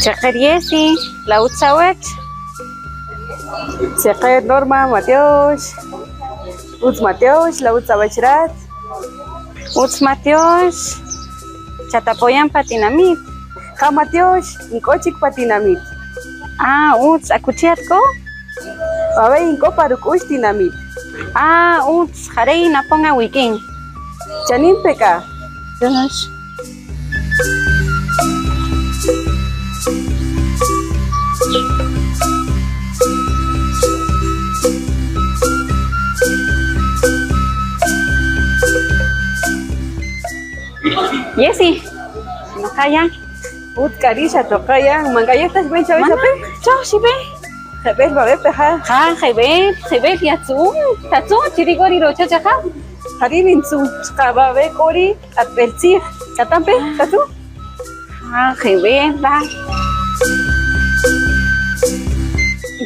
Chakariesi, la utsawet. Chakar Norma Mateos. Uts Mateos, la utsawachrat. Uts Mateos. Chatapoyan patinamit. Ja Mateos, inkochik patinamit. Ah, uts akuchiatko. Abe inko parukush tinamit. Ah, uts harei naponga wiking. Chanin peka. Yes. Yesi, no kaya. Ut karisha tokaya, mangayetas ben chavis Mana, ape. chao shibe. Jebel babe peja. Ha, jebel yatsu. Tatsu chirigori rocha chaja. Harinin su babe kori apelsi. Katampe, katu. Ha, jebel ba.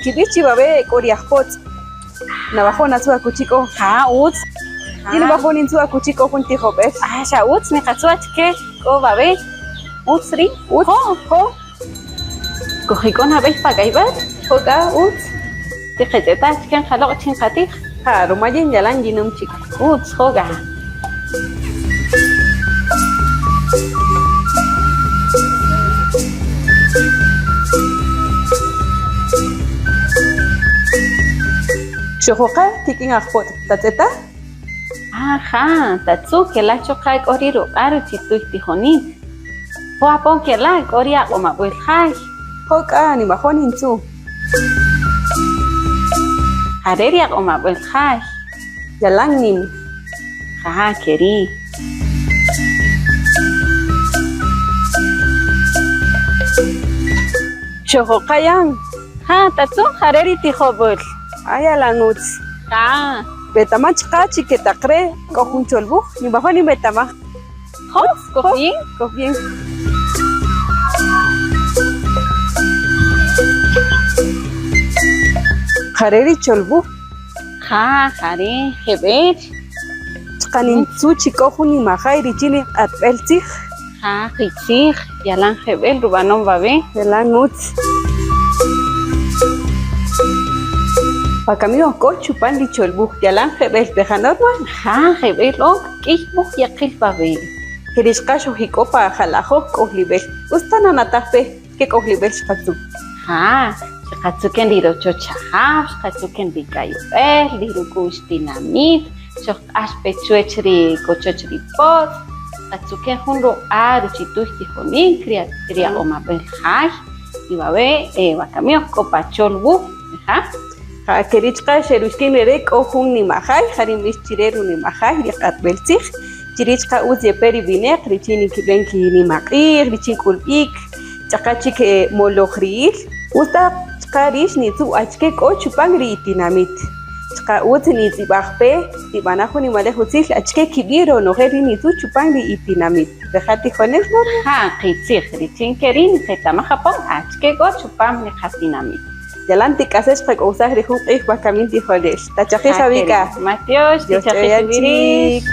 Kibichi babe kori ahpot. Nabajona su akuchiko. Ha, uts. Tiene bajonin su akuchiko junti jobes. Ah, sha uts me katsu achke. Ko babe. Uts ri. Ut, ho, Kohikon habéis pagaibat. hoka, ut. Tijeteta achken jalo chin katij. Ha, romayen yalan jinum chik. Uts hoga. Shohoka, tiking ahpot. Tateta? Ajá, tatsu que la chokai oriro aru chitu tijoni. Po apon que la oria o mabuel hai. Hoka, ni bajonin su. Hareria o mabuel hai. Yalan nim. Ja, queri. Shohoka yang. Ja, tatsu hareri tijobul. Ayalan uts. Ja. Betama chika chiketakre. Kohun cholbu. Ni bajonin betama. Ho, kofi. Bien. Hareri cholbu. Ja, hare, hebet. Chkanin su chikohun ni majai richini atbelzig. Ja, hitzig. Yalan hebel rubanon babe. Yalan uts. Pakamio ko chupan di cholbu. Yalan jebel pejanorma. Ja, hebel ok. Kishbu yakil babe. Kirishkasho hikopa jalajo kohlibel. Ustana natafe que kohlibel shkatsu. Ja, katsuken diro chochahab, katsuken di kayupel, diro kush dinamit, chok aspe chuechri kochochri pot, katsuken hunro aru chitush tijonin, kriya omabel haj, ibabe, wakamio kopa cholbu, ja. Ha kirichka sherushkin lerek ohun ni majai, harimbish chireru ni majai, riqat belzig. Chirichka uzie peri binek, richini kibenki ni makrir, richin kulpik, chakachik molohril. Usta karish ni tu achke ko chupangri itinamit. Chka ut ni tibahpe, tibanajo ni malejusil, achke kibiro no heri ni tu chupangri itinamit. Dejati jones no. Ja, kitzig, richin kerin, ketama japon, achke go chupam ni jatinamit. Yalanti kases pek usah rihun bakaminti jones. Tachaji sabika. Matios, Dios te tichaji bendiga.